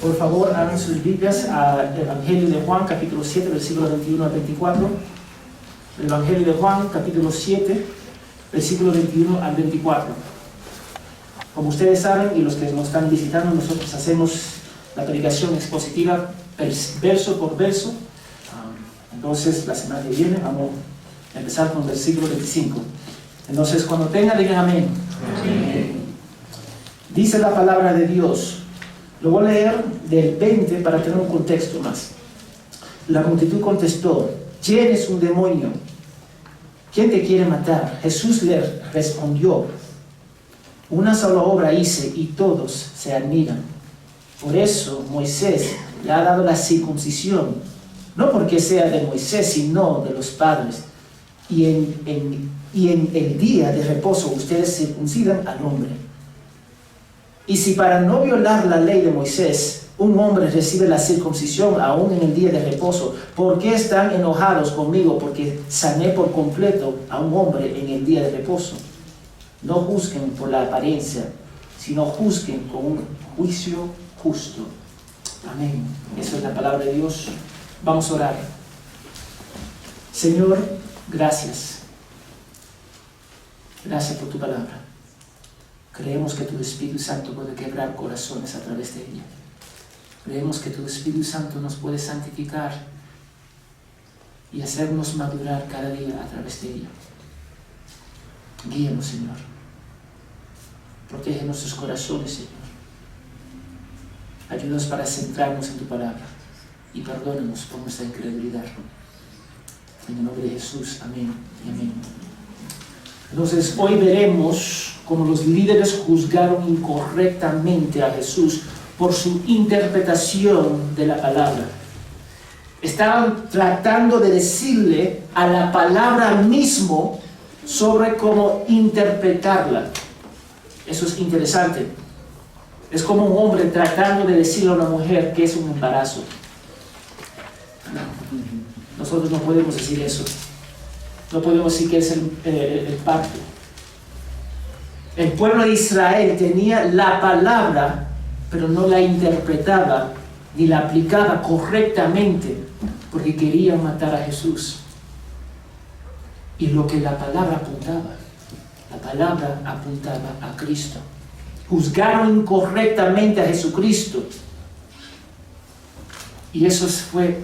Por favor, abran sus Biblias al Evangelio de Juan, capítulo 7, versículo 21 al 24. El Evangelio de Juan, capítulo 7, versículo 21 al 24. Como ustedes saben, y los que nos están visitando, nosotros hacemos la predicación expositiva verso por verso. Entonces, la semana que viene vamos a empezar con el versículo 25. Entonces, cuando tengan, digan amén. Amén. Dice la palabra de Dios. Lo voy a leer del 20 para tener un contexto más. La multitud contestó: ¿quién es un demonio? ¿Quién te quiere matar? Jesús le respondió: una sola obra hice y todos se admiran. Por eso Moisés le ha dado la circuncisión, no porque sea de Moisés, sino de los padres. Y en el día de reposo ustedes circuncidan al hombre. Y si para no violar la ley de Moisés, un hombre recibe la circuncisión aún en el día de reposo, ¿por qué están enojados conmigo? Porque sané por completo a un hombre en el día de reposo. No juzguen por la apariencia, sino juzguen con un juicio justo. Amén. Esa es la palabra de Dios. Vamos a orar. Señor, gracias. Gracias por tu palabra. Creemos que tu Espíritu Santo puede quebrar corazones a través de ella. Creemos que tu Espíritu Santo nos puede santificar y hacernos madurar cada día a través de ella. Guíanos, Señor. Protege nuestros corazones, Señor. Ayúdanos para centrarnos en tu palabra y perdónanos por nuestra incredulidad. En el nombre de Jesús, amén y amén. Entonces, hoy veremos cómo los líderes juzgaron incorrectamente a Jesús por su interpretación de la palabra. Estaban tratando de decirle a la palabra mismo sobre cómo interpretarla. Eso es interesante. Es como un hombre tratando de decirle a una mujer que es un embarazo. Nosotros no podemos decir eso. No podemos decir que es el parto. El pueblo de Israel tenía la palabra, pero no la interpretaba ni la aplicaba correctamente porque querían matar a Jesús. Y lo que la palabra apuntaba a Cristo. Juzgaron incorrectamente a Jesucristo. Y eso fue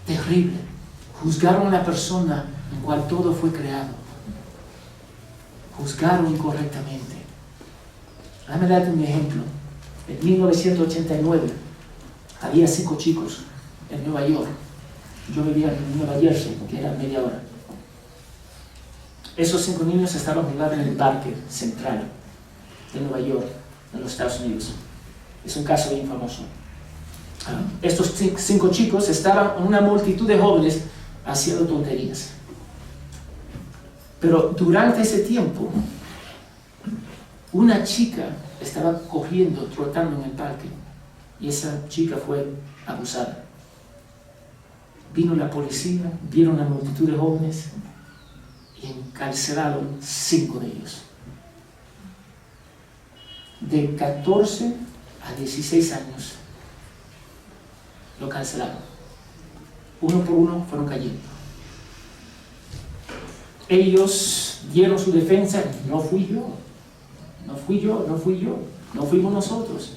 terrible. Juzgaron a la persona en cual todo fue creado. Juzgaron incorrectamente. Déjame darte un ejemplo. En 1989 había 5 chicos en Nueva York. Yo vivía en Nueva Jersey, que era media hora. Esos 5 niños estaban jugando en el parque central de Nueva York, en los Estados Unidos. Es un caso bien famoso. Estos 5 chicos estaban en una multitud de jóvenes haciendo tonterías. Pero durante ese tiempo, una chica estaba corriendo, trotando en el parque, y esa chica fue abusada. Vino la policía, vieron la multitud de jóvenes y encarcelaron 5 de ellos. De 14 a 16 años lo cancelaron. Uno por uno fueron cayendo. Ellos dieron su defensa: no fui yo, no fuimos nosotros.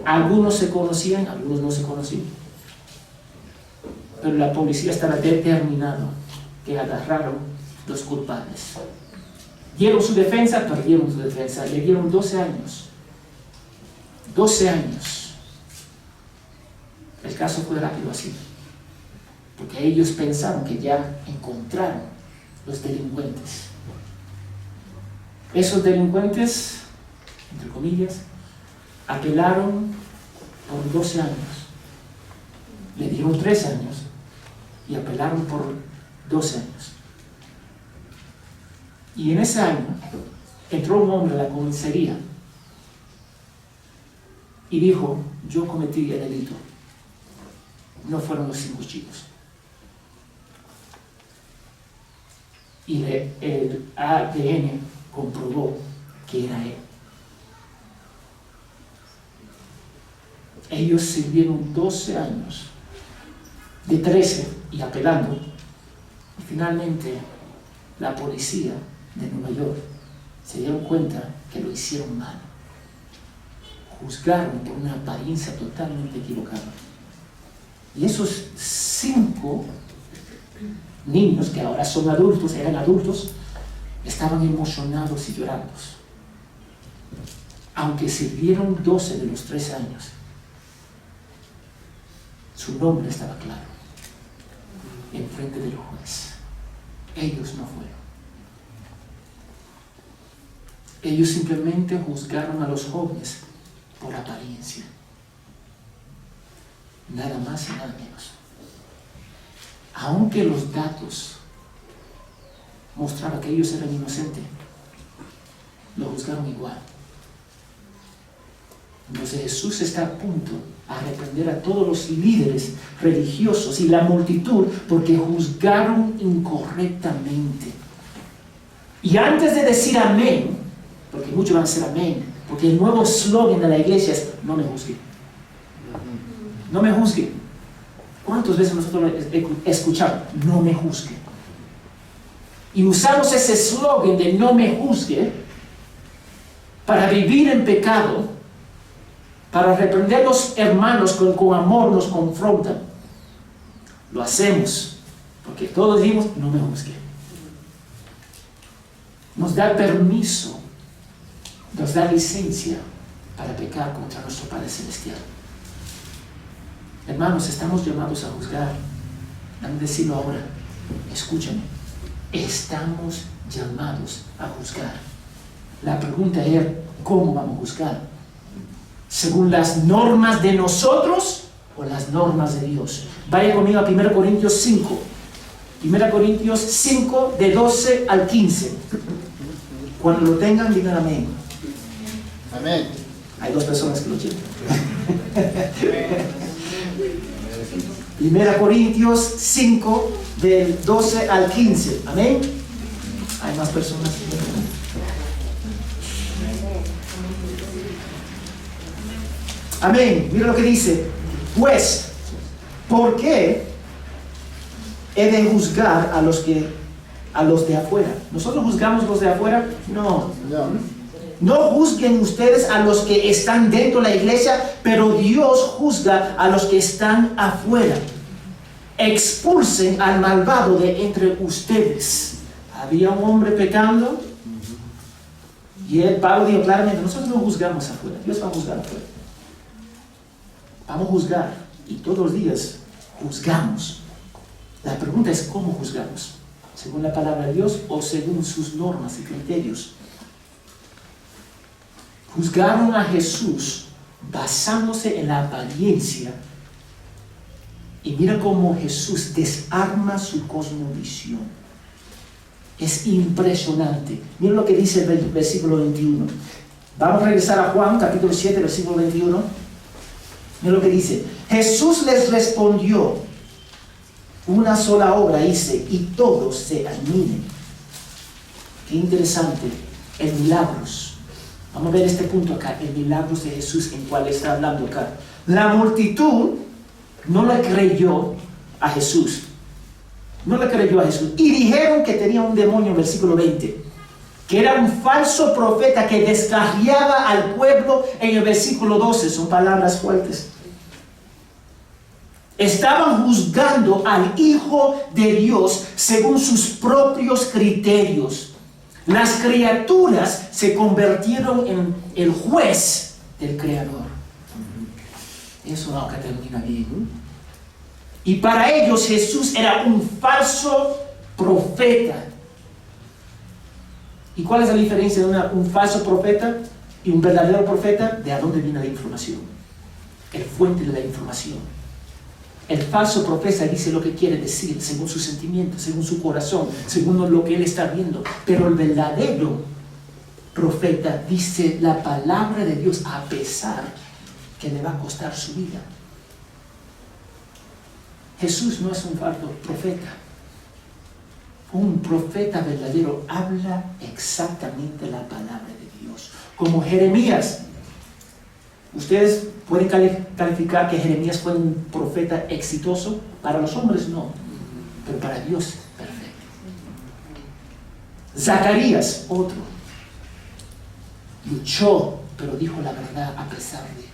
Algunos se conocían, algunos no se conocían. Pero la policía estaba determinada que agarraron los culpables. Dieron su defensa, perdieron su defensa. Le dieron 12 años. 12 años. El caso fue rápido así. Porque ellos pensaron que ya encontraron los delincuentes. Esos delincuentes, entre comillas, apelaron por 12 años. Le dieron 3 años y apelaron por 12 años. Y en ese año entró un hombre a la comisaría y dijo: yo cometí el delito. No fueron los 5 chicos. Y el ADN comprobó que era él. Ellos sirvieron 12 años, de 13 y apelando, y finalmente la policía de Nueva York se dieron cuenta que lo hicieron mal. Juzgaron por una apariencia totalmente equivocada. Y esos 5 niños, que ahora son adultos, eran adultos, estaban emocionados y llorando. Aunque sirvieron 12 de los 13 años, su nombre estaba claro en frente del juez. Ellos no fueron. Ellos simplemente juzgaron a los jóvenes por apariencia. Nada más y nada menos. Aunque los datos mostraban que ellos eran inocentes, lo juzgaron igual. Entonces Jesús está a punto a reprender a todos los líderes religiosos y la multitud porque juzgaron incorrectamente. Y antes de decir amén, porque muchos van a decir amén, porque el nuevo eslogan de la iglesia es: no me juzgue. No me juzgue. ¿Cuántas veces nosotros escuchamos? No me juzgue. Y usamos ese eslogan de no me juzgue para vivir en pecado, para reprender a los hermanos con amor nos confrontan. Lo hacemos porque todos decimos: no me juzgue. Nos da permiso, nos da licencia para pecar contra nuestro Padre Celestial. Hermanos, estamos llamados a juzgar. Dame decirlo ahora. Escúchame. Estamos llamados a juzgar. La pregunta es: ¿cómo vamos a juzgar? ¿Según las normas de nosotros o las normas de Dios? Vaya conmigo a 1 Corintios 5. 1 Corintios 5, de 12 al 15. Cuando lo tengan, digan amén. Amén. Hay 2 personas que lo tienen. 1 Corintios 5, del 12 al 15. Amén. Hay más personas. Amén. Mira lo que dice. Pues, ¿por qué he de juzgar a los de afuera? ¿Nosotros juzgamos los de afuera? No. No juzguen ustedes a los que están dentro de la iglesia, pero Dios juzga a los que están afuera. Expulsen al malvado de entre ustedes. Había un hombre pecando y Pablo dijo claramente: nosotros no juzgamos afuera, Dios va a juzgar afuera. Vamos a juzgar, y todos los días juzgamos. La pregunta es: ¿cómo juzgamos? ¿Según la palabra de Dios o según sus normas y criterios? Juzgaron a Jesús basándose en la apariencia. Y mira cómo Jesús desarma su cosmovisión. Es impresionante. Mira lo que dice el versículo 21. Vamos a regresar a Juan, capítulo 7, versículo 21. Mira lo que dice. Jesús les respondió: una sola obra hice y todos se admiren. Qué interesante. El milagros. Vamos a ver este punto acá. El milagros de Jesús, en cual está hablando acá. La multitud no le creyó a Jesús. No le creyó a Jesús. Y dijeron que tenía un demonio, en versículo 20. Que era un falso profeta que descarriaba al pueblo, en el versículo 12. Son palabras fuertes. Estaban juzgando al Hijo de Dios según sus propios criterios. Las criaturas se convirtieron en el juez del Creador. Eso no que termina bien. Y para ellos Jesús era un falso profeta. ¿Y cuál es la diferencia de un falso profeta y un verdadero profeta? ¿De a dónde viene la información? El fuente de la información. El falso profeta dice lo que quiere decir, según sus sentimientos, según su corazón, según lo que él está viendo. Pero el verdadero profeta dice la palabra de Dios a pesar que le va a costar su vida. Jesús no es un falso profeta. Un profeta verdadero habla exactamente la palabra de Dios. Como Jeremías. ¿Ustedes pueden calificar que Jeremías fue un profeta exitoso? Para los hombres no, pero para Dios perfecto. Zacarías, otro, luchó, pero dijo la verdad a pesar de.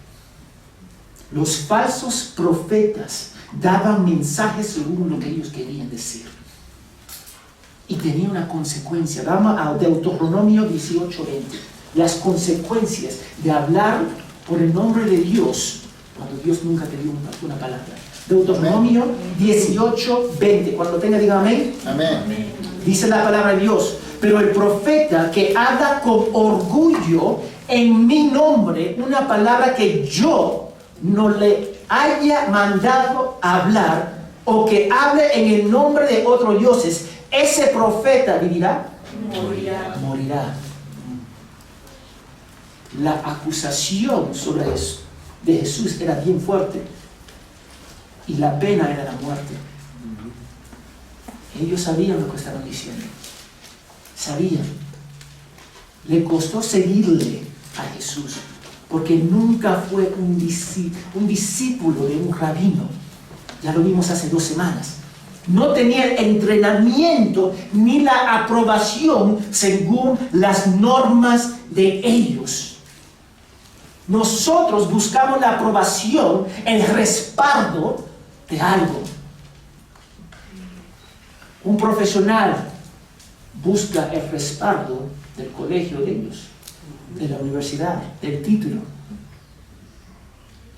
Los falsos profetas daban mensajes según lo que ellos querían decir. Y tenía una consecuencia. Vamos a Deuteronomio 18:20. Las consecuencias de hablar por el nombre de Dios cuando Dios nunca te dio una palabra. Deuteronomio 18:20. Cuando lo tenga, diga amén. Amén. Dice la palabra de Dios: pero el profeta que habla con orgullo en mi nombre, una palabra que yo no le haya mandado hablar, o que hable en el nombre de otros dioses, ese profeta vivirá, morirá. La acusación sobre eso de Jesús era bien fuerte, y la pena era la muerte. Ellos sabían lo que estaban diciendo, sabían. Le costó seguirle a Jesús, porque nunca fue un discípulo de un rabino. Ya lo vimos hace 2 semanas. No tenía el entrenamiento ni la aprobación según las normas de ellos. Nosotros buscamos la aprobación, el respaldo de algo. Un profesional busca el respaldo del colegio de ellos, de la universidad, del título.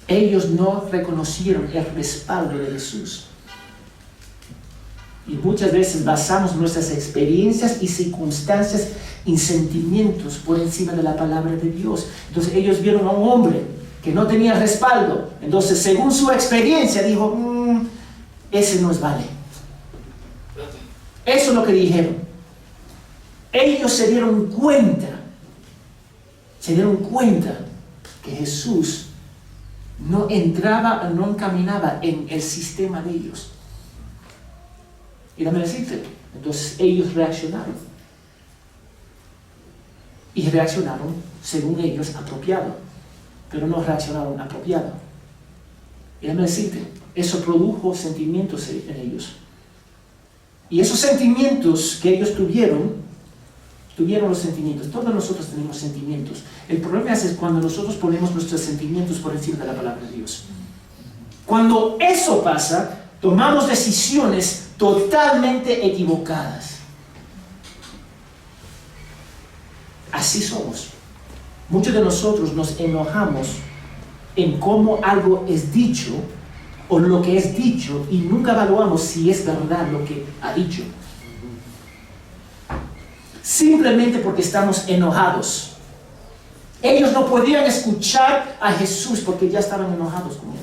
Ellos no reconocieron el respaldo de Jesús. Y muchas veces basamos nuestras experiencias y circunstancias y sentimientos por encima de la palabra de Dios. Entonces ellos vieron a un hombre que no tenía respaldo. Entonces, según su experiencia, dijo, ese no es vale. Eso es lo que dijeron. Ellos se dieron cuenta que Jesús no entraba, no encaminaba en el sistema de ellos. Y déjame decirte, entonces ellos reaccionaron. Y reaccionaron, según ellos, apropiado. Pero no reaccionaron apropiado. Y déjame decirte, eso produjo sentimientos en ellos. Y esos sentimientos que ellos tuvieron los sentimientos. Todos nosotros tenemos sentimientos. El problema es cuando nosotros ponemos nuestros sentimientos por encima de la palabra de Dios. Cuando eso pasa, tomamos decisiones totalmente equivocadas. Así somos. Muchos de nosotros nos enojamos en cómo algo es dicho o lo que es dicho, y nunca evaluamos si es verdad lo que ha dicho. Simplemente porque estamos enojados. Ellos no podían escuchar a Jesús porque ya estaban enojados con él.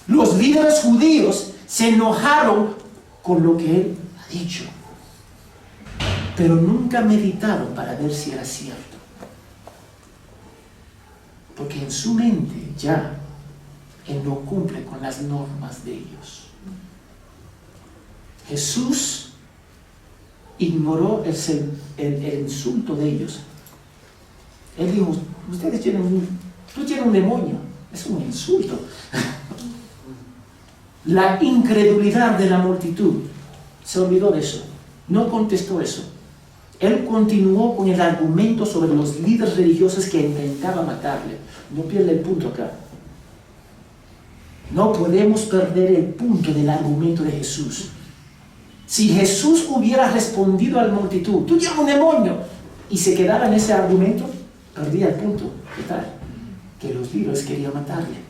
Los líderes judíos se enojaron con lo que él ha dicho, pero nunca meditaron para ver si era cierto, porque en su mente ya él no cumple con las normas de ellos. Jesús ignoró el insulto de ellos. Él dijo, tú tienes un demonio, es un insulto. La incredulidad de la multitud se olvidó de eso, no contestó eso. Él continuó con el argumento sobre los líderes religiosos que intentaban matarle. No pierde el punto acá. No podemos perder el punto del argumento de Jesús. Si Jesús hubiera respondido a la multitud, tú tienes un demonio, y se quedara en ese argumento, perdía el punto. ¿Qué tal? Que los líderes querían matarle.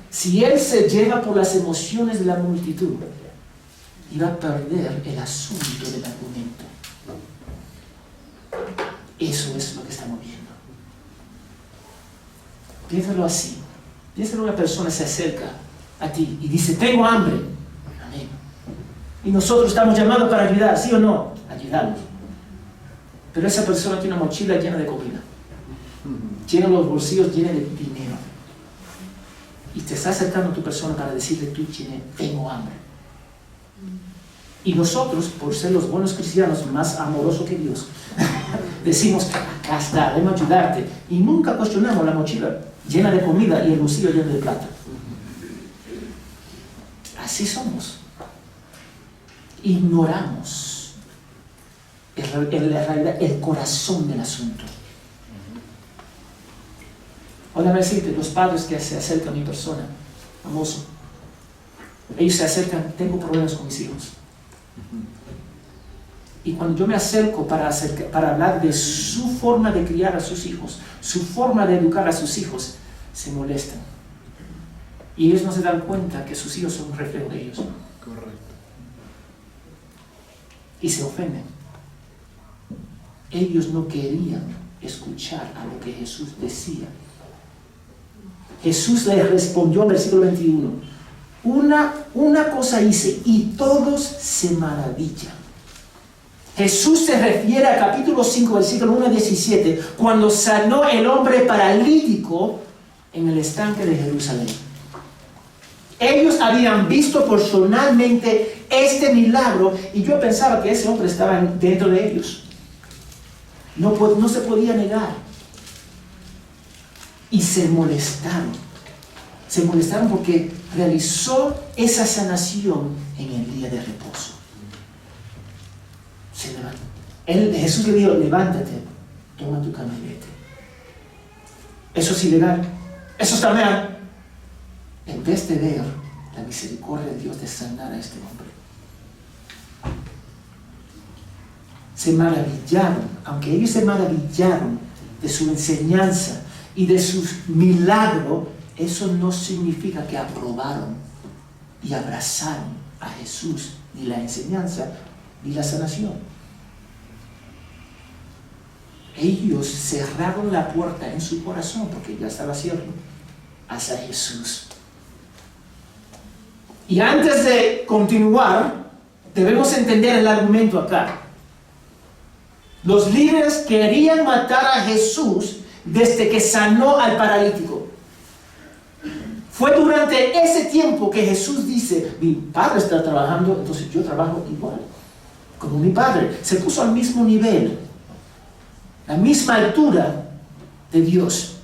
Si él se lleva por las emociones de la multitud, iba a perder el asunto del argumento. Eso es lo que estamos viendo. Piénsalo así. Piénsalo, una persona se acerca a ti y dice, tengo hambre. Amén. Y nosotros estamos llamados para ayudar, ¿sí o no? Ayudarlos. Pero esa persona tiene una mochila llena de comida. Tiene los bolsillos llenos de dinero. Y te está acercando a tu persona para decirle, tengo hambre. Y nosotros, por ser los buenos cristianos más amorosos que Dios, decimos, acá está, déjame ayudarte. Y nunca cuestionamos la mochila llena de comida y el bolsillo lleno de plata. Así somos. Ignoramos en la realidad el corazón del asunto. Ahora me decirte, los padres que se acercan a mi persona, famoso, ellos se acercan, tengo problemas con mis hijos. Y cuando yo me acerco para hablar de su forma de criar a sus hijos, su forma de educar a sus hijos, se molestan. Y ellos no se dan cuenta que sus hijos son un reflejo de ellos. Correcto. Y se ofenden. Ellos no querían escuchar a lo que Jesús decía. Jesús les respondió en el versículo 21. Una cosa hice y todos se maravillan. Jesús se refiere a capítulo 5, versículo 1 a 17, cuando sanó el hombre paralítico en el estanque de Jerusalén. Ellos habían visto personalmente este milagro y yo pensaba que ese hombre estaba dentro de ellos. No se podía negar. Y se molestaron. Se molestaron porque realizó esa sanación en el día de reposo. Se levantó. Jesús le dijo, levántate, toma tu cama y vete. Eso es ilegal. Eso está mal. En vez de ver la misericordia de Dios de sanar a este hombre, se maravillaron. Aunque ellos se maravillaron de su enseñanza y de su milagro, eso no significa que aprobaron y abrazaron a Jesús, ni la enseñanza, ni la sanación. Ellos cerraron la puerta en su corazón, porque ya estaba abierto, hacia Jesús. Y antes de continuar, debemos entender el argumento acá. Los líderes querían matar a Jesús desde que sanó al paralítico. Fue durante ese tiempo que Jesús dice, mi padre está trabajando, entonces yo trabajo igual, como mi padre. Se puso al mismo nivel, la misma altura de Dios.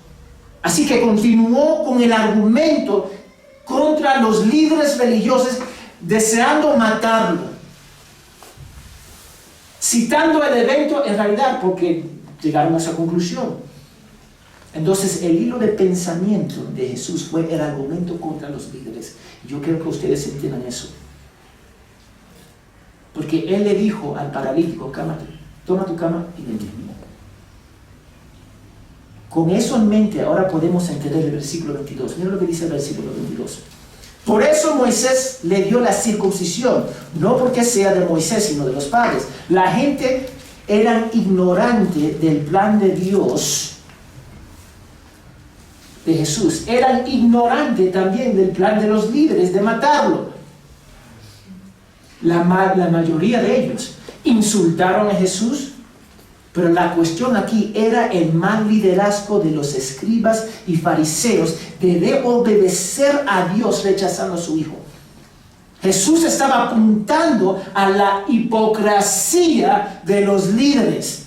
Así que continuó con el argumento contra los líderes religiosos, deseando matarlo, citando el evento en realidad porque llegaron a esa conclusión. Entonces el hilo de pensamiento de Jesús fue el argumento contra los líderes. Yo quiero que ustedes entiendan eso, porque Él le dijo al paralítico, toma tu cama y vete. Con eso en mente ahora podemos entender el versículo 22. Mira lo que dice el versículo 22. Por eso Moisés le dio la circuncisión, no porque sea de Moisés, sino de los padres. La gente era ignorante del plan de Dios, de Jesús. Eran ignorantes también del plan de los líderes de matarlo. La mayoría de ellos insultaron a Jesús, pero la cuestión aquí era el mal liderazgo de los escribas y fariseos de obedecer a Dios rechazando a su hijo. Jesús estaba apuntando a la hipocresía de los líderes,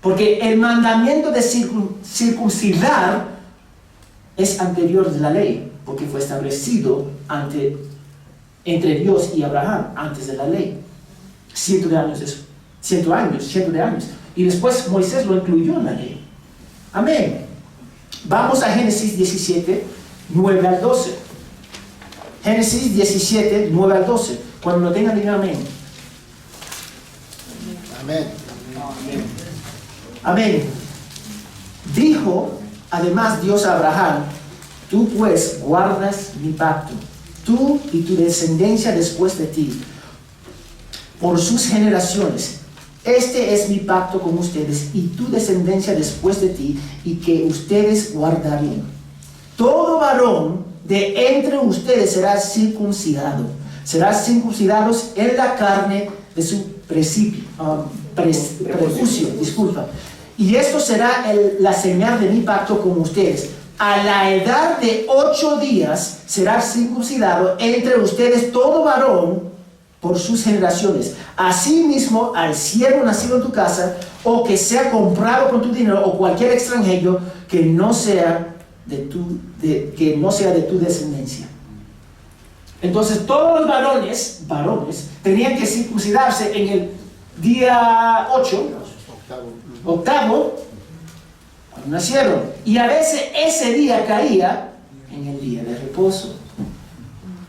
porque el mandamiento de circuncidar es anterior de la ley, porque fue establecido entre Dios y Abraham antes de la ley. 100 de años. Y después Moisés lo incluyó en la ley. Amén. Vamos a Génesis 17, 9 al 12. Génesis 17, 9 al 12. Cuando lo tengan, digan amén. Amén. Amén. Dijo además Dios a Abraham, tú pues guardas mi pacto, tú y tu descendencia después de ti, por sus generaciones. Este es mi pacto con ustedes y tu descendencia después de ti, y que ustedes guardarían. Todo varón de entre ustedes será circuncidado. Serán circuncidados en la carne de su prepucio. Y esto será la señal de mi pacto con ustedes. A la edad de 8 días será circuncidado entre ustedes todo varón por sus generaciones. Asimismo, al siervo nacido en tu casa, o que sea comprado con tu dinero, o cualquier extranjero que no sea de tu descendencia. Entonces, todos los varones, tenían que circuncidarse en el día 8, octavo, cuando nacieron. Y a veces ese día caía en el día de reposo.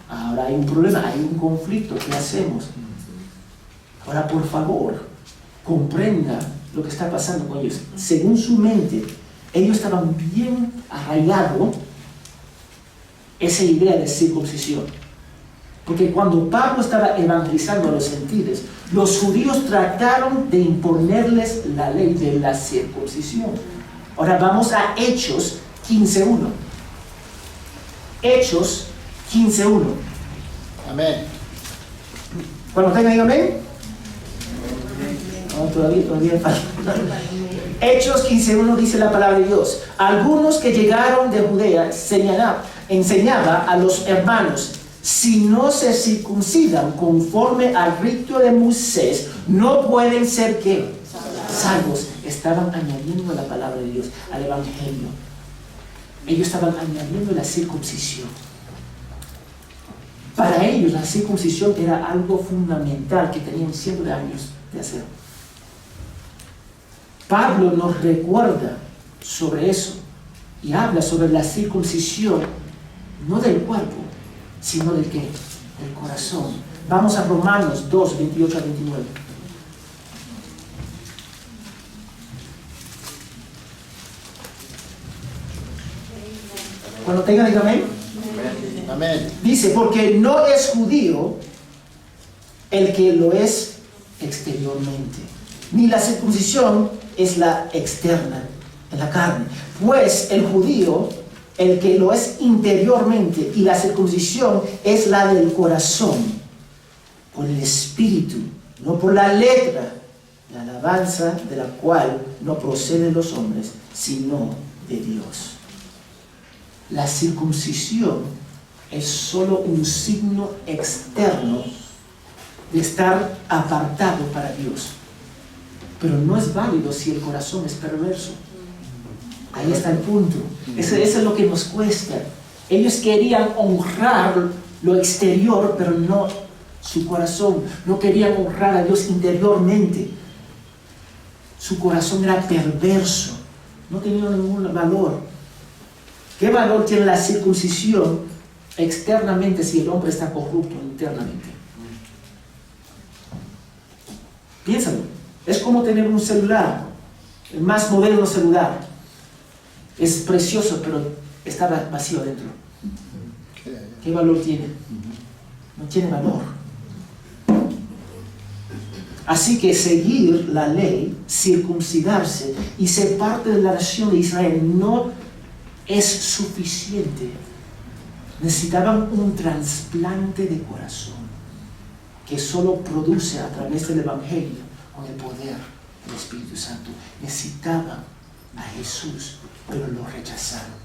Ahora hay un problema, hay un conflicto. ¿Qué hacemos? Ahora, por favor, comprenda lo que está pasando con ellos. Según su mente, ellos estaban bien arraigados esa idea de circuncisión. Porque cuando Pablo estaba evangelizando a los gentiles, los judíos trataron de imponerles la ley de la circuncisión. Ahora vamos a Hechos 15:1. Hechos 15:1. Amén. Cuando tengan, digan amén. No, todavía falta. Hechos 15:1 dice la palabra de Dios. Algunos que llegaron de Judea enseñaba a los hermanos: si no se circuncidan conforme al rito de Moisés, no pueden ser ¿qué? Salvos. Estaban añadiendo la palabra de Dios al evangelio. Ellos estaban añadiendo la circuncisión. Para ellos la circuncisión era algo fundamental que tenían cientos de años de hacer. Pablo nos recuerda sobre eso y habla sobre la circuncisión, no del cuerpo, sino del ¿qué? Del corazón. Vamos a Romanos 2, 28 a 29. Cuando tengan, digan amén. Amén. Dice, porque no es judío el que lo es exteriormente, ni la circuncisión es la externa, en la carne. Pues el judío, el que lo es interiormente, y la circuncisión es la del corazón, por el espíritu, no por la letra, la alabanza de la cual no proceden los hombres, sino de Dios. La circuncisión es solo un signo externo de estar apartado para Dios. Pero no es válido si el corazón es perverso. Ahí está el punto. Eso es lo que nos cuesta. Ellos querían honrar lo exterior, pero no su corazón. No querían honrar a Dios interiormente. Su corazón era perverso. No tenía ningún valor. ¿Qué valor tiene la circuncisión externamente si el hombre está corrupto internamente? Piénsalo. Es como tener un celular, el más moderno celular. Es precioso, pero está vacío dentro. ¿Qué valor tiene? No tiene valor. Así que seguir la ley, circuncidarse y ser parte de la nación de Israel no es suficiente. Necesitaban un trasplante de corazón que solo produce a través del Evangelio con el poder del Espíritu Santo. Necesitaban a Jesús, pero lo rechazaron.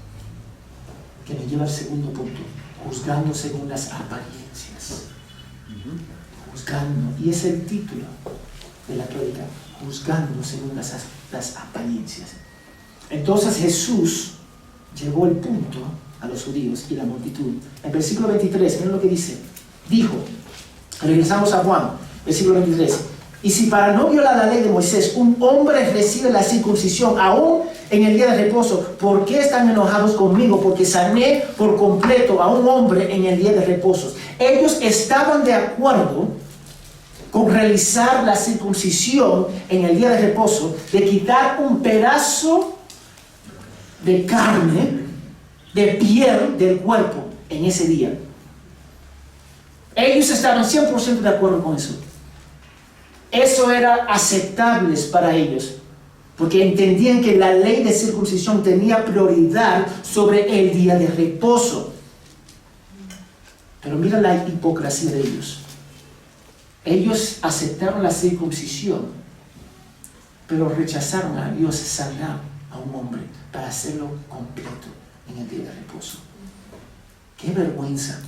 Que me lleva al segundo punto: juzgando según las apariencias. Juzgando, y es el título de la prédica: juzgando según las apariencias. Entonces Jesús llegó el punto a los judíos y la multitud. En versículo 23, miren lo que dice. Dijo, regresamos a Juan, versículo 23: y si para no violar la ley de Moisés un hombre recibe la circuncisión aún en el día de reposo, ¿por qué están enojados conmigo? Porque sané por completo a un hombre en el día de reposo. Ellos estaban de acuerdo con realizar la circuncisión en el día de reposo, de quitar un pedazo de carne, de piel del cuerpo en ese día. Ellos estaban 100% de acuerdo con eso. Eso era aceptable para ellos, porque entendían que la ley de circuncisión tenía prioridad sobre el día de reposo. Pero mira la hipocresía de ellos. Ellos aceptaron la circuncisión, pero rechazaron a Dios sanar a un hombre para hacerlo completo en el día de reposo. ¡Qué vergüenza!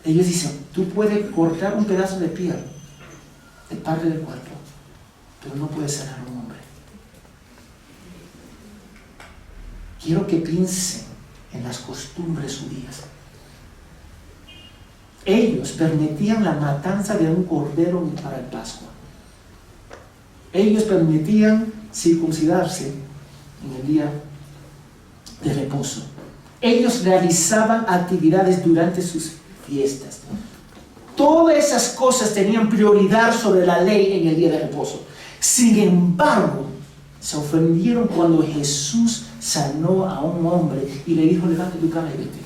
Ellos dicen, tú puedes cortar un pedazo de piel de parte del cuerpo, pero no puedes sanar a un hombre. Quiero que piensen en las costumbres judías. Ellos permitían la matanza de un cordero para el Pascua. Ellos permitían circuncidarse en el día de reposo. Ellos realizaban actividades durante sus fiestas. Todas esas cosas tenían prioridad sobre la ley en el día de reposo. Sin embargo, se ofendieron cuando Jesús sanó a un hombre y le dijo, levanta tu cama y vete.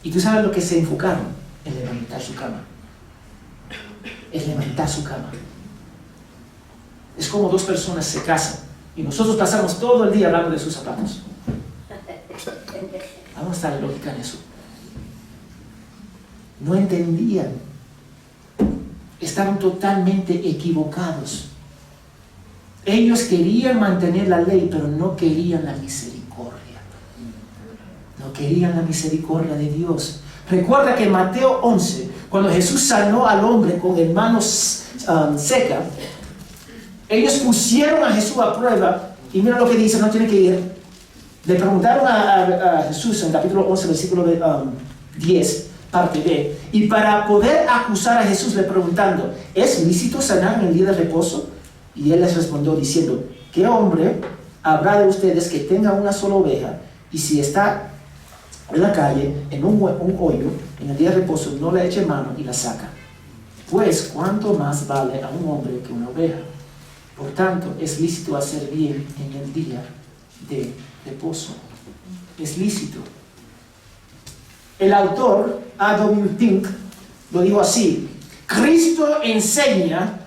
Y tú sabes lo que se enfocaron en levantar su cama. Es levantar su cama. Es como dos personas se casan y nosotros pasamos todo el día hablando de sus zapatos. Vamos a estar lógica en eso. No entendían. Estaban totalmente equivocados. Ellos querían mantener la ley, pero no querían la misericordia. No querían la misericordia de Dios. Recuerda que en Mateo 11, cuando Jesús sanó al hombre con el mano seca, ellos pusieron a Jesús a prueba y mira lo que dice, no tiene que ir. Le preguntaron a Jesús en capítulo 11, versículo 10, parte B, y para poder acusar a Jesús le preguntando, ¿es lícito sanar en el día de reposo? Y él les respondió diciendo, ¿qué hombre habrá de ustedes que tenga una sola oveja y si está en la calle, en un hoyo, en el día de reposo, no le eche mano y la saca? Pues, ¿cuánto más vale a un hombre que una oveja? Por tanto, es lícito hacer bien en el día de reposo. Es lícito. El autor, A.W. Pink, lo dijo así: Cristo enseña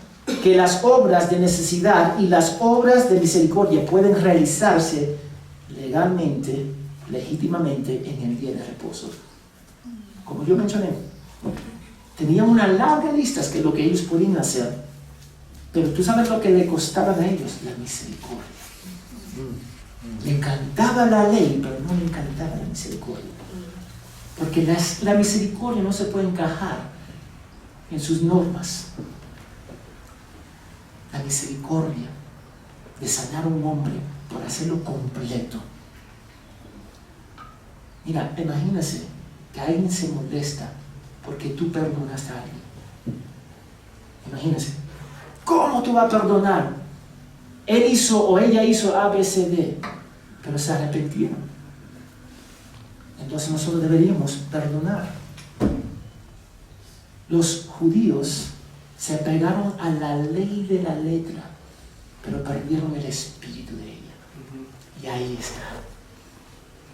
que las obras de necesidad y las obras de misericordia pueden realizarse legalmente, legítimamente en el día de reposo. Como yo mencioné, tenían una larga lista de lo que ellos podían hacer, pero tú sabes lo que le costaba a ellos: la misericordia. Le encantaba la ley, pero no le encantaba la misericordia. Porque la misericordia no se puede encajar en sus normas. La misericordia de sanar a un hombre por hacerlo completo. Mira, imagínese que alguien se molesta porque tú perdonaste a alguien. Imagínese, ¿cómo tú vas a perdonar? Él hizo o ella hizo A, B, C, D, pero se arrepintieron. Entonces nosotros deberíamos perdonar. Los judíos se apegaron a la ley de la letra, pero perdieron el espíritu de ella. Y ahí está.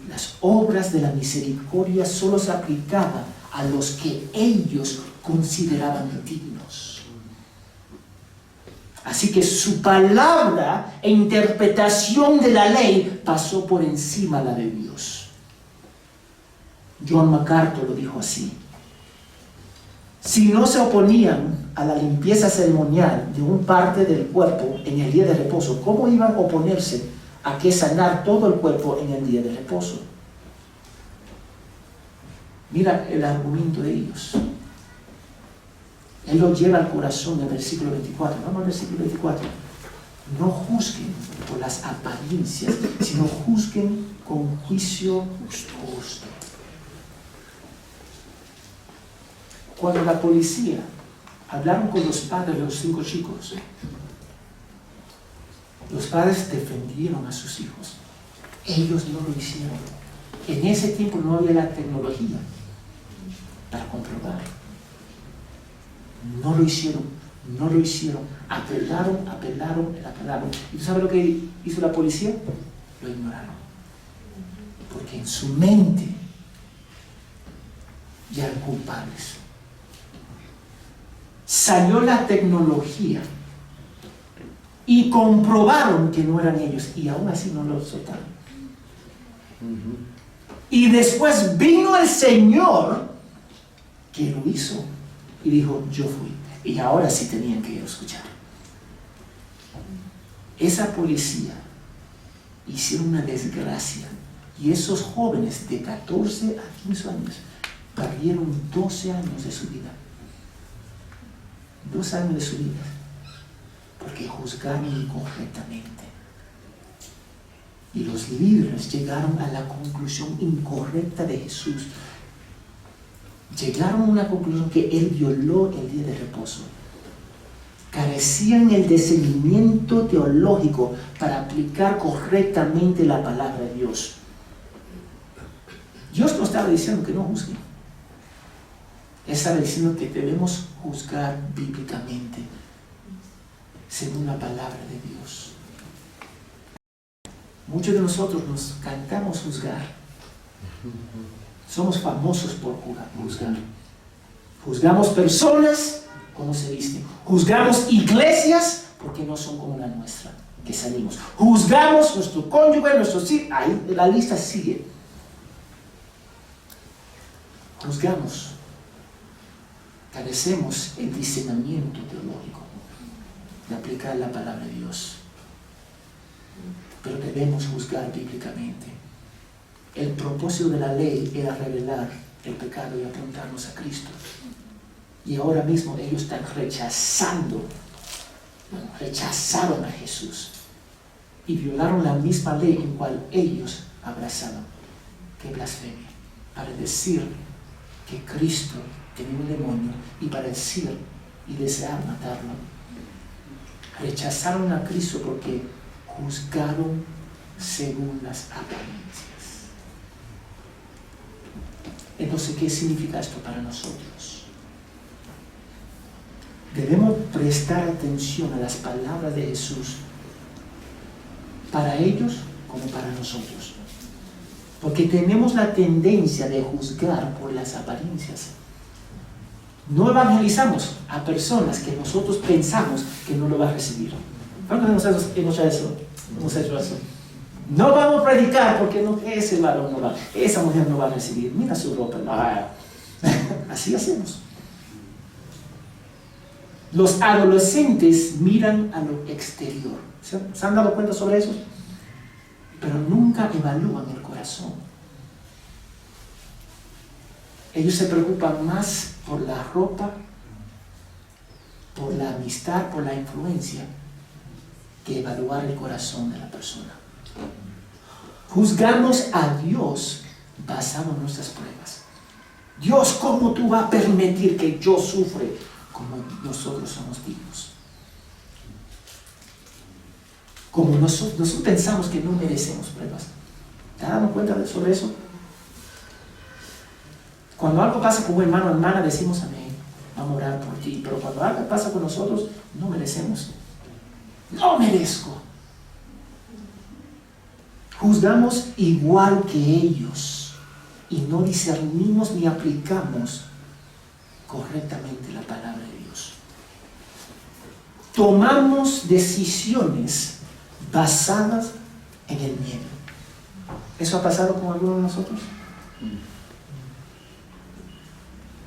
Las obras de la misericordia solo se aplicaban a los que ellos consideraban dignos. Así que su palabra e interpretación de la ley pasó por encima de la de Dios. John MacArthur lo dijo así: si no se oponían a la limpieza ceremonial de un parte del cuerpo en el día de reposo, ¿cómo iban a oponerse a que sanar todo el cuerpo en el día de reposo? Mira el argumento de ellos. Él lo lleva al corazón del versículo 24. Vamos al versículo 24. No juzguen por las apariencias, sino juzguen con juicio justo. Cuando la policía hablaron con los padres de los 5 chicos, los padres defendieron a sus hijos. Ellos no lo hicieron. En ese tiempo no había la tecnología para comprobar. No lo hicieron. Apelaron. ¿Y tú sabes lo que hizo la policía? Lo ignoraron. Porque en su mente ya eran culpables. Salió la tecnología y comprobaron que no eran ellos, y aún así no lo soltaron. Y después vino el Señor que lo hizo y dijo: yo fui. Y ahora sí tenían que escuchar. Esa policía hicieron una desgracia, y esos jóvenes de 14 a 15 años perdieron 12 años de su vida. 2 años de su vida. Porque juzgaron incorrectamente. Y los líderes llegaron a la conclusión incorrecta de Jesús. Llegaron a una conclusión que Él violó el día de reposo. Carecían el discernimiento teológico para aplicar correctamente la palabra de Dios. Dios no estaba diciendo que no juzguen. Él estaba diciendo que debemos juzgar bíblicamente, según la palabra de Dios. Muchos de nosotros nos cantamos juzgar. Somos famosos por juzgar. Juzgamos personas como se visten. Juzgamos iglesias porque no son como la nuestra, que salimos. Juzgamos nuestro cónyuge, nuestros hijos. Ahí la lista sigue. Juzgamos. Carecemos el discernimiento teológico de aplicar la palabra de Dios. Pero debemos juzgar bíblicamente. El propósito de la ley era revelar el pecado y apuntarnos a Cristo. Y ahora mismo ellos están rechazaron a Jesús y violaron la misma ley en cual ellos abrazaron. ¡Qué blasfemia! Para decir que Cristo tenía un demonio y para decir y desear matarlo. Rechazaron a Cristo porque juzgaron según las apariencias. Entonces, ¿qué significa esto para nosotros? Debemos prestar atención a las palabras de Jesús para ellos como para nosotros. Porque tenemos la tendencia de juzgar por las apariencias. No evangelizamos a personas que nosotros pensamos que no lo va a recibir. ¿Cuántos de nosotros hemos hecho eso? No vamos a predicar porque ese varón no va, esa mujer no va a recibir. Mira su ropa. No. Así hacemos. Los adolescentes miran a lo exterior. ¿Se han dado cuenta sobre eso? Pero nunca evalúan el corazón. Ellos se preocupan más por la ropa, por la amistad, por la influencia, que evaluar el corazón de la persona. Juzgamos a Dios basado en nuestras pruebas. Dios, ¿cómo tú vas a permitir que yo sufre como nosotros somos dignos? Como nosotros pensamos que no merecemos pruebas. ¿Te has dado cuenta sobre eso? Cuando algo pasa con un hermano o hermana, decimos amén, vamos a orar por ti. Pero cuando algo pasa con nosotros, no merecemos. No merezco. Juzgamos igual que ellos y no discernimos ni aplicamos correctamente la palabra de Dios. Tomamos decisiones basadas en el miedo. ¿Eso ha pasado con alguno de nosotros?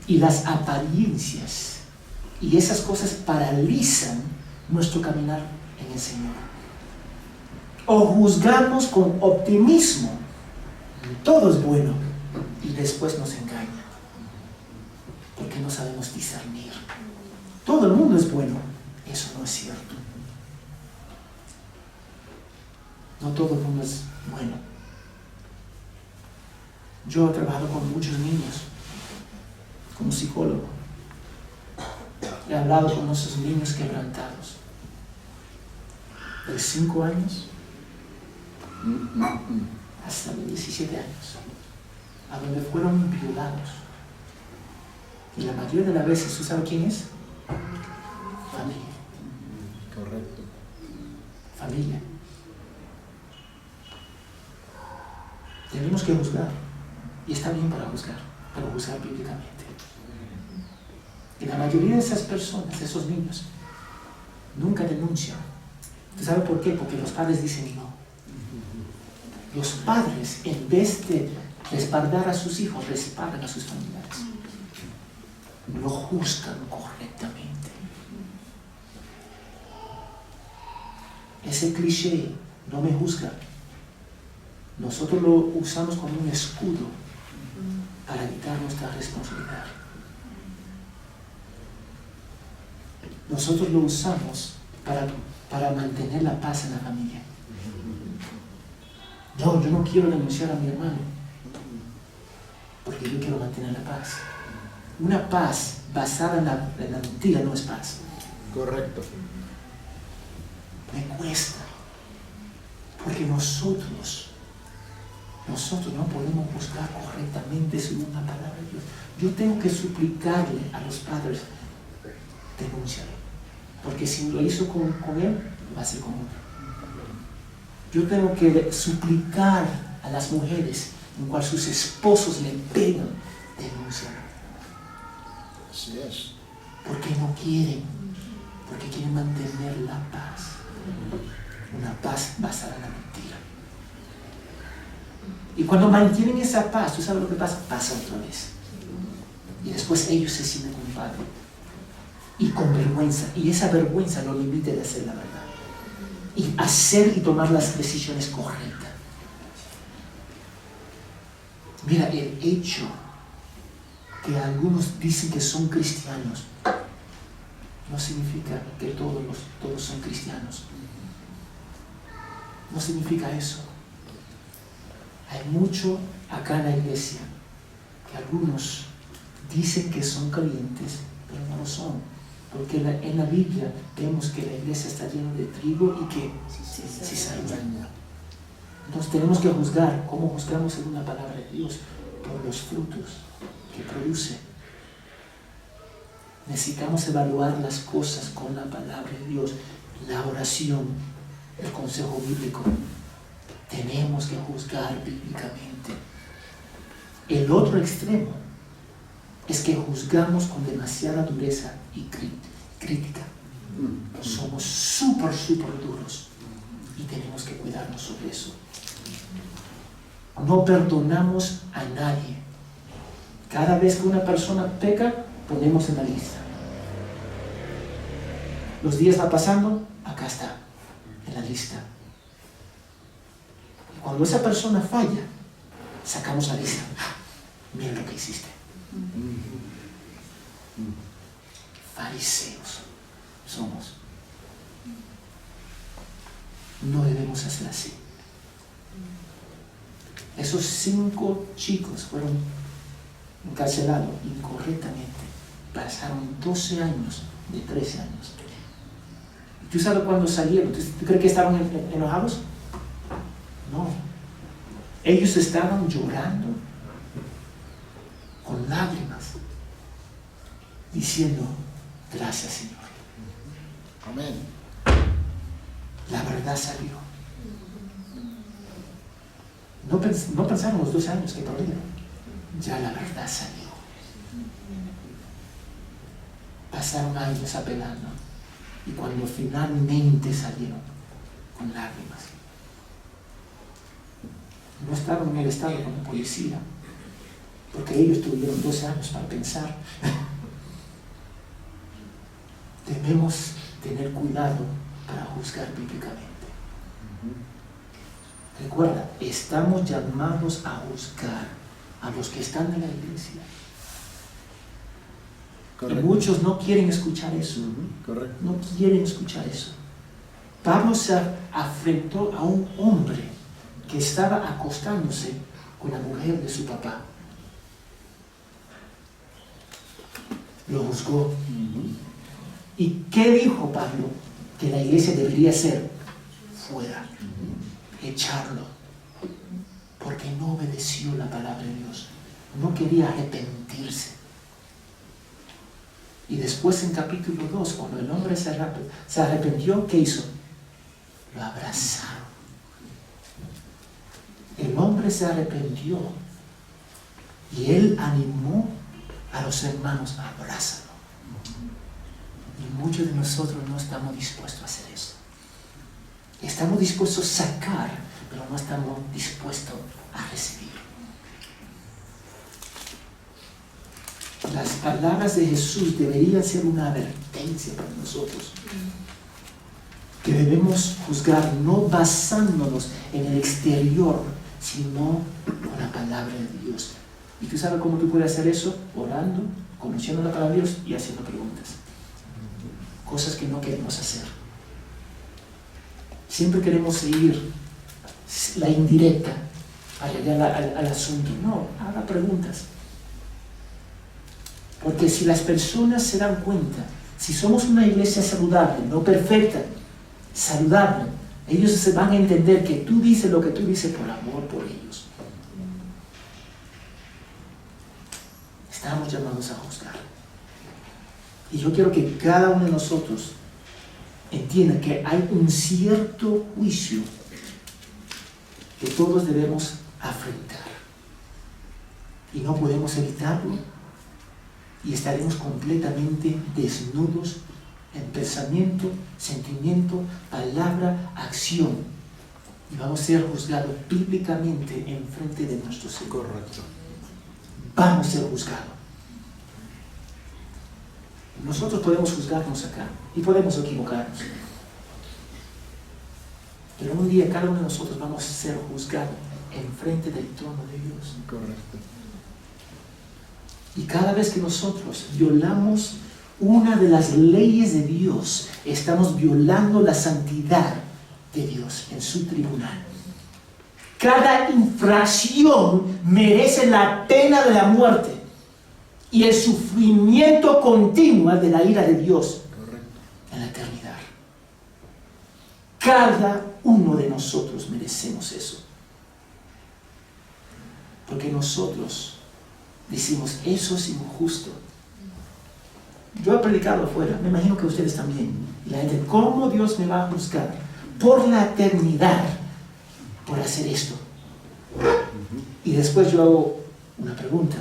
Y las apariencias y esas cosas paralizan nuestro caminar en el Señor. O juzgamos con optimismo, todo es bueno, y después nos engaña, porque no sabemos discernir. Todo el mundo es bueno, eso no es cierto. No todo el mundo es bueno. Yo he trabajado con muchos niños, como psicólogo. He hablado con esos niños quebrantados, de 5 años hasta los 17 años, a donde fueron violados. Y la mayoría de las veces, ¿tú sabes quién es? Familia. Correcto. Familia. Tenemos que juzgar, y está bien para juzgar, pero juzgar bíblicamente. Y la mayoría de esas personas, de esos niños, nunca denuncian. ¿Tú sabes por qué? Porque los padres dicen no. Los padres, en vez de respaldar a sus hijos, respaldan a sus familiares. Lo juzgan correctamente. Ese cliché, no me juzga, nosotros lo usamos como un escudo para evitar nuestra responsabilidad. Nosotros lo usamos para mantener la paz en la familia. No, yo no quiero denunciar a mi hermano, porque yo quiero mantener la paz. Una paz basada en la mentira no es paz. Correcto. Me cuesta, porque nosotros no podemos juzgar correctamente según la palabra de Dios. Yo tengo que suplicarle a los padres, denúncialo, porque si lo hizo con él, lo va a hacer con otro. Yo tengo que suplicar a las mujeres en cual sus esposos le pegan, denúncialo. Así es. Porque no quieren, porque quieren mantener la paz. Una paz basada en la mentira. Y cuando mantienen esa paz, ¿tú sabes lo que pasa? Pasa otra vez. Y después ellos se sienten culpables. Y con vergüenza. Y esa vergüenza lo limita de hacer la verdad. Y hacer y tomar las decisiones correctas. Mira, el hecho que algunos dicen que son cristianos no significa que todos son cristianos. No significa eso. Hay mucho acá en la iglesia que algunos dicen que son creyentes, pero no lo son. Porque en la Biblia vemos que la iglesia está llena de trigo y que cizaña. Entonces tenemos que juzgar, ¿cómo juzgamos según la palabra de Dios? Por los frutos que produce. Necesitamos evaluar las cosas con la palabra de Dios, la oración, el consejo bíblico. Tenemos que juzgar bíblicamente. El otro extremo es que juzgamos con demasiada dureza y crítica. Somos súper duros y tenemos que cuidarnos sobre eso. No perdonamos a nadie. Cada vez que una persona peca, ponemos en la lista. Los días van pasando, acá está, en la lista. Y cuando esa persona falla, sacamos la lista. Mira lo que hiciste. Fariseos somos. No debemos hacer así. Esos 5 chicos fueron encarcelados incorrectamente. Pasaron 12 años de 13 años. ¿Tú sabes cuándo salieron? ¿Tú crees que estaban enojados? No. Ellos estaban llorando con lágrimas, diciendo, gracias Señor. Amén. La verdad salió. No pensaron los 12 años que perdieron. Ya la verdad salió. Pasaron años apelando. Y cuando finalmente salieron, con lágrimas. No estaban en el estado como policía, porque ellos tuvieron 12 años para pensar. Debemos tener cuidado para juzgar bíblicamente. Recuerda, estamos llamados a juzgar a los que están en la iglesia. Correcto. Y muchos no quieren escuchar eso. Correcto. No quieren escuchar eso. Pablo se afrentó a un hombre que estaba acostándose con la mujer de su papá. Lo juzgó. ¿Y qué dijo Pablo? Que la iglesia debería hacer fuera, echarlo, porque no obedeció la palabra de Dios, no quería arrepentirse. Y después en capítulo 2, cuando el hombre se arrepintió, ¿qué hizo? Lo abrazaron. El hombre se arrepintió y él animó a los hermanos a abrazarlo. Y muchos de nosotros no estamos dispuestos a hacer eso. Estamos dispuestos a sacar, pero no estamos dispuestos a recibir. Las palabras de Jesús deberían ser una advertencia para nosotros. Que debemos juzgar no basándonos en el exterior, sino con la palabra de Dios. ¿Y tú sabes cómo tú puedes hacer eso? Orando, conociendo la palabra de Dios y haciendo preguntas. Cosas que no queremos hacer. Siempre queremos seguir la indirecta para llegar al asunto. No, haga preguntas. Porque si las personas se dan cuenta, si somos una iglesia saludable, no perfecta, saludable, ellos se van a entender que tú dices lo que tú dices por amor por ellos. Estamos llamados a juzgar. Y yo quiero que cada uno de nosotros entienda que hay un cierto juicio que todos debemos afrontar. Y no podemos evitarlo. Y estaremos completamente desnudos en pensamiento, sentimiento, palabra, acción. Y vamos a ser juzgados bíblicamente en frente de nuestro Señor. Correcto. Vamos a ser juzgados. Nosotros podemos juzgarnos acá y podemos equivocarnos. Pero un día cada uno de nosotros vamos a ser juzgados en frente del trono de Dios. Correcto. Y cada vez que nosotros violamos una de las leyes de Dios, estamos violando la santidad de Dios en su tribunal. Cada infracción merece la pena de la muerte y el sufrimiento continuo de la ira de Dios. Correcto. En la eternidad. Cada uno de nosotros merecemos eso. Porque nosotros decimos, eso es injusto. Yo he predicado afuera, me imagino que ustedes también. Y la gente, ¿cómo Dios me va a juzgar por la eternidad por hacer esto? Y después yo hago una pregunta.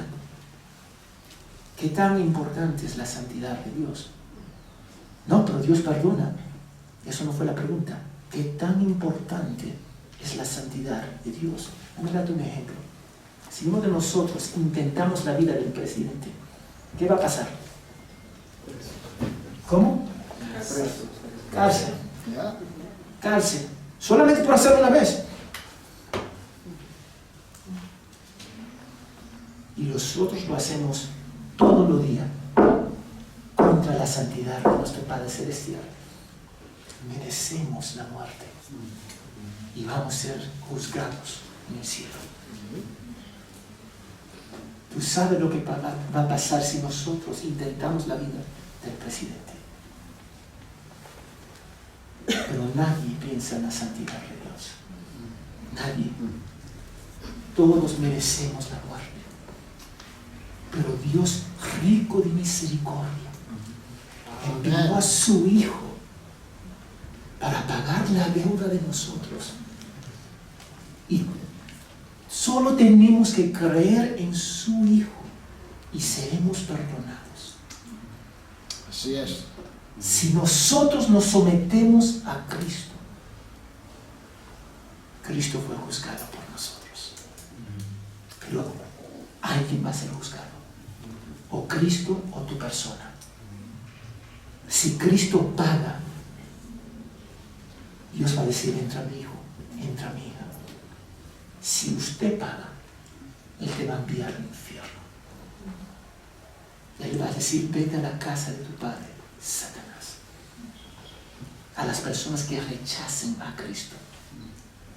¿Qué tan importante es la santidad de Dios? No, pero Dios perdona. Eso no fue la pregunta. ¿Qué tan importante es la santidad de Dios? Déjame darte un ejemplo. Si uno de nosotros intentamos la vida del presidente, ¿qué va a pasar? ¿Cómo? Cárcel. ¿Ya? Cárcel. Solamente por hacerlo una vez. Y nosotros lo hacemos todos los días contra la santidad de nuestro Padre Celestial. Merecemos la muerte y vamos a ser juzgados en el cielo. Tú sabes lo que va a pasar si nosotros intentamos la vida del presidente. Pero nadie piensa en la santidad de Dios. Nadie. Todos merecemos la muerte. Pero Dios, rico de misericordia, envió a su Hijo para pagar la deuda de nosotros. Y solo tenemos que creer en su Hijo y seremos perdonados. Así es. Si nosotros nos sometemos a Cristo, Cristo fue juzgado por nosotros. Pero alguien va a ser juzgado. O Cristo o tu persona. Si Cristo paga, Dios va a decir, entra mi hijo, entra mi hija. Si usted paga, Él te va a enviar al infierno. Él va a decir, vete a la casa de tu padre, Satanás. A las personas que rechacen a Cristo.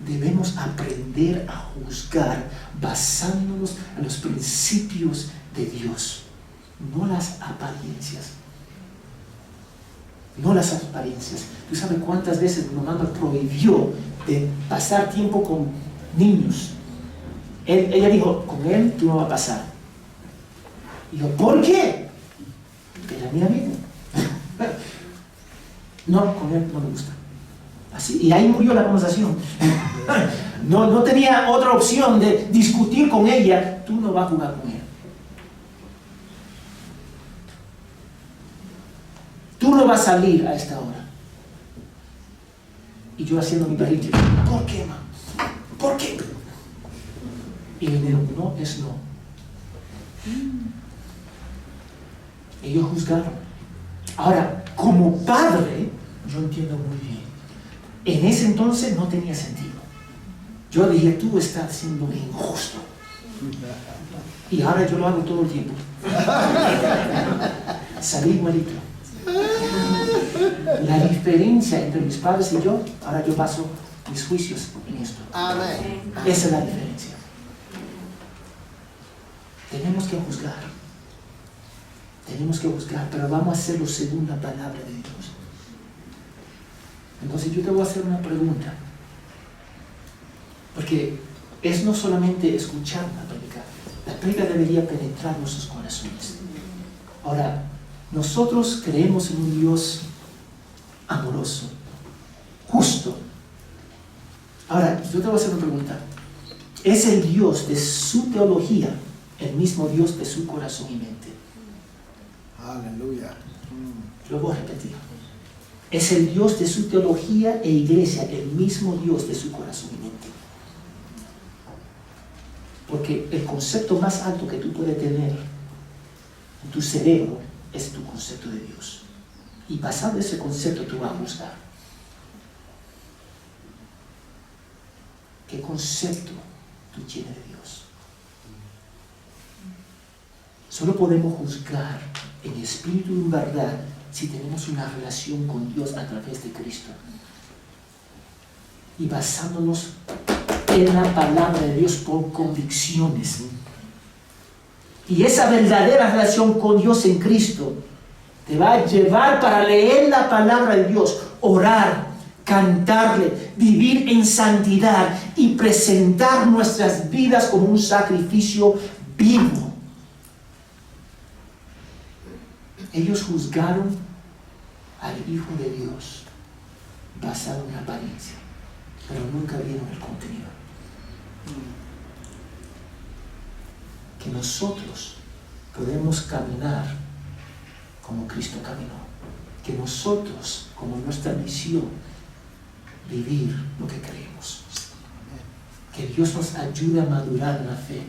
Debemos aprender a juzgar basándonos en los principios de Dios, no las apariencias. No las apariencias. ¿Tú sabes cuántas veces mi mamá me prohibió de pasar tiempo con niños? Ella dijo, con él tú no vas a pasar. Y yo, ¿por qué? Era mi amigo. No, con él no me gusta. Así, y ahí murió la conversación. No tenía otra opción de discutir con ella. Tú no vas a jugar con él. Tú no vas a salir a esta hora. Y yo haciendo mi berrinche. ¿Por qué, mamá? ¿Por qué? Y me dijeron, no es no. Ellos juzgaron. Ahora, como padre, yo entiendo muy bien. En ese entonces no tenía sentido. Yo dije, tú estás siendo injusto. Y ahora yo lo hago todo el tiempo. Salí igualito. La diferencia entre mis padres y yo, ahora yo paso mis juicios en esto. Amén. Esa es la diferencia. Tenemos que juzgar. Tenemos que juzgar, pero vamos a hacerlo según la palabra de Dios. Entonces yo te voy a hacer una pregunta. Porque es no solamente escuchar la prédica. La prédica debería penetrar nuestros corazones. Ahora, nosotros creemos en un Dios amoroso, justo. Ahora, yo te voy a hacer una pregunta. ¿Es el Dios de su teología el mismo Dios de su corazón y mente? Aleluya. Lo voy a repetir. ¿Es el Dios de su teología e iglesia el mismo Dios de su corazón y mente? Porque el concepto más alto que tú puedes tener en tu cerebro es tu concepto de Dios. Y basado en ese concepto tú vas a juzgar. ¿Qué concepto tú tienes de Dios? Solo podemos juzgar en espíritu y en verdad si tenemos una relación con Dios a través de Cristo. Y basándonos en la palabra de Dios por convicciones. Y esa verdadera relación con Dios en Cristo te va a llevar para leer la palabra de Dios, orar, cantarle, vivir en santidad y presentar nuestras vidas como un sacrificio vivo. Ellos juzgaron al Hijo de Dios basado en la apariencia, pero nunca vieron el contenido. Que nosotros podemos caminar como Cristo caminó. Que nosotros, como nuestra misión, vivir lo que creemos. Que Dios nos ayude a madurar en la fe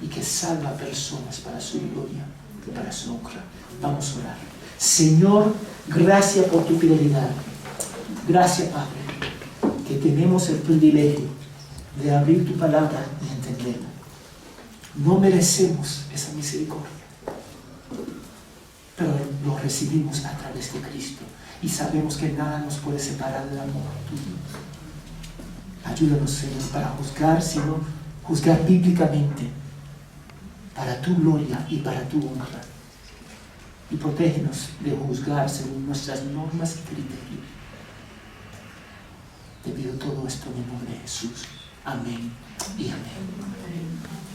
y que salva a personas para su gloria y para su honra. Vamos a orar. Señor, gracias por tu fidelidad. Gracias, Padre, que tenemos el privilegio de abrir tu palabra y entenderla. No merecemos esa misericordia, pero lo recibimos a través de Cristo y sabemos que nada nos puede separar del amor tuyo. Ayúdanos, Señor, para juzgar, sino juzgar bíblicamente para tu gloria y para tu honra. Y protégenos de juzgar según nuestras normas y criterios. Te pido todo esto en el nombre de Jesús. Amén y amén.